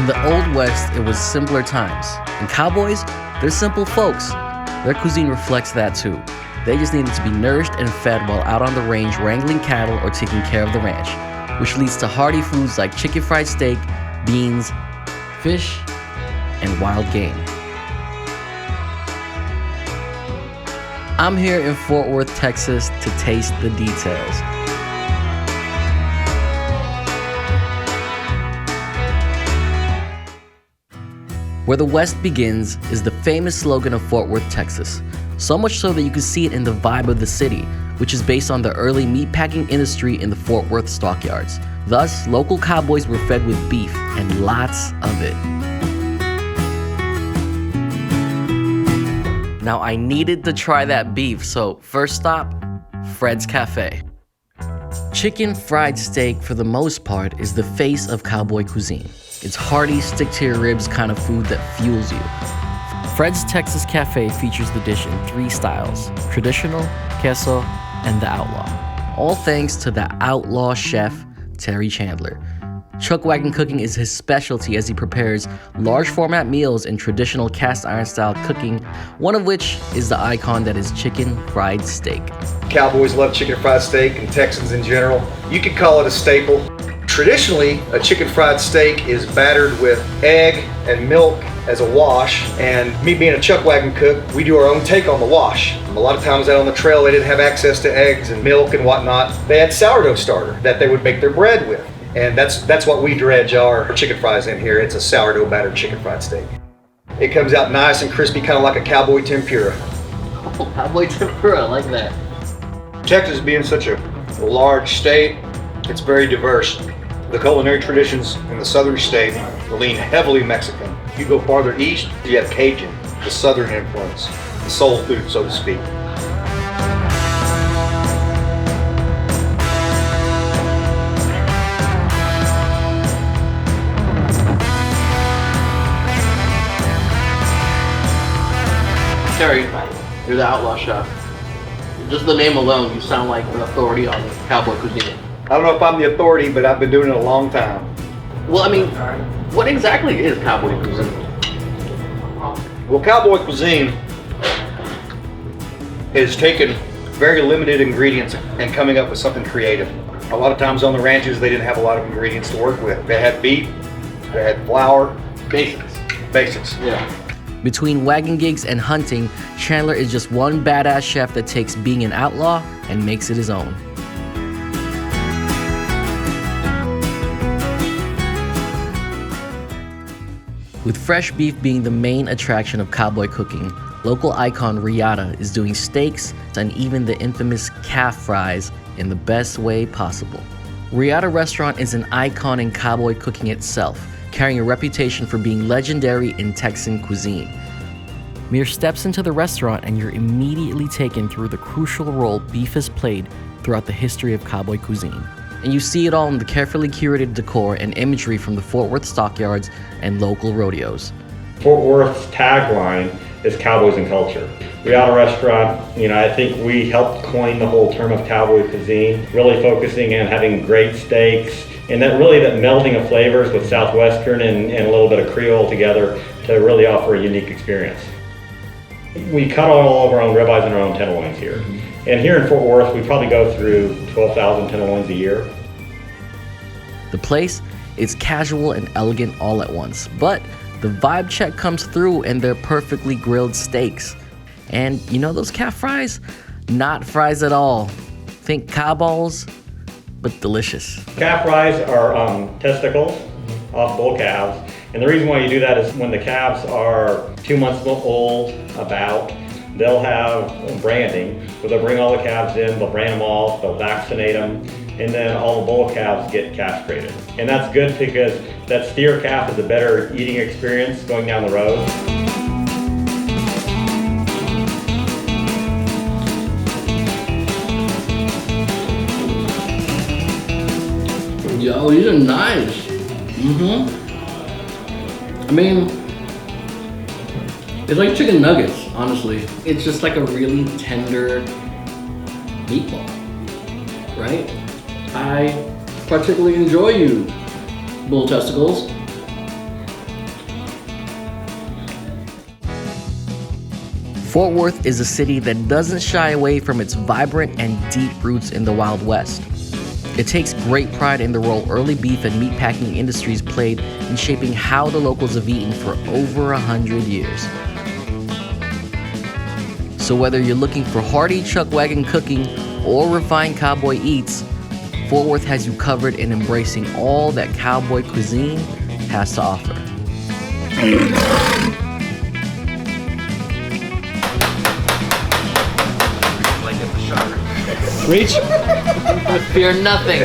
In the Old West, it was simpler times. And cowboys, they're simple folks. Their cuisine reflects that too. They just needed to be nourished and fed while out on the range wrangling cattle or taking care of the ranch, which leads to hearty foods like chicken fried steak, beans, fish, and wild game. I'm here in Fort Worth, Texas to taste the details. Where the West begins is the famous slogan of Fort Worth, Texas. So much so that you can see it in the vibe of the city, which is based on the early meatpacking industry in the Fort Worth stockyards. Thus, local cowboys were fed with beef and lots of it. Now I needed to try that beef, so first stop, Fred's Cafe. Chicken fried steak, for the most part, is the face of cowboy cuisine. It's hearty, stick-to-your-ribs kind of food that fuels you. Fred's Texas Cafe features the dish in 3 styles: traditional, queso, and the outlaw. All thanks to the outlaw chef, Terry Chandler. Chuck Wagon cooking is his specialty as he prepares large format meals in traditional cast iron style cooking, one of which is the icon that is chicken fried steak. Cowboys love chicken fried steak, and Texans in general. You could call it a staple. Traditionally, a chicken fried steak is battered with egg and milk as a wash, and me being a Chuck Wagon cook, we do our own take on the wash. A lot of times out on the trail, they didn't have access to eggs and milk and whatnot. They had sourdough starter that they would make their bread with, and that's what we dredge our chicken fries in here. It's a sourdough battered chicken fried steak. It comes out nice and crispy, kind of like a cowboy tempura. Oh, cowboy tempura, I like that. Texas being such a large state, it's very diverse. The culinary traditions in the southern state lean heavily Mexican. You go farther east, you have Cajun, the southern influence, the soul food, so to speak. Terry, you're the outlaw chef. Just the name alone, you sound like the authority on cowboy cuisine. I don't know if I'm the authority, but I've been doing it a long time. Well, I mean, what exactly is cowboy cuisine? Well, cowboy cuisine is taking very limited ingredients and coming up with something creative. A lot of times on the ranches, they didn't have a lot of ingredients to work with. They had beef, they had flour. Basics. Yeah. Between wagon gigs and hunting, Chandler is just one badass chef that takes being an outlaw and makes it his own. With fresh beef being the main attraction of cowboy cooking, local icon Riata is doing steaks and even the infamous calf fries in the best way possible. Riata Restaurant is an icon in cowboy cooking itself, carrying a reputation for being legendary in Texan cuisine. Mere steps into the restaurant and you're immediately taken through the crucial role beef has played throughout the history of cowboy cuisine. And you see it all in the carefully curated decor and imagery from the Fort Worth stockyards and local rodeos. Fort Worth's tagline is Cowboys and Culture. Riata Restaurant, I think we helped coin the whole term of cowboy cuisine, really focusing on having great steaks, and that melding of flavors with Southwestern and a little bit of Creole together to really offer a unique experience. We cut all of our own ribeyes and our own tenderloins here. And here in Fort Worth, we probably go through 12,000 tenderloins a year. The place is casual and elegant all at once, but the vibe check comes through and they're perfectly grilled steaks. And those calf fries? Not fries at all. Think cow balls, but delicious. Calf fries are testicles off bull calves. And the reason why you do that is when the calves are 2 months old, they'll have branding. So they'll bring all the calves in, they'll brand them all, they'll vaccinate them, and then all the bull calves get castrated. And that's good because that steer calf is a better eating experience going down the road. Yo, these are nice. I mean, it's like chicken nuggets, honestly. It's just like a really tender meatball, right? I particularly enjoy you, bull testicles. Fort Worth is a city that doesn't shy away from its vibrant and deep roots in the Wild West. It takes great pride in the role early beef and meatpacking industries played in shaping how the locals have eaten for over 100 years. So whether you're looking for hearty chuck wagon cooking or refined cowboy eats, Fort Worth has you covered in embracing all that cowboy cuisine has to offer. Reach. Fear nothing.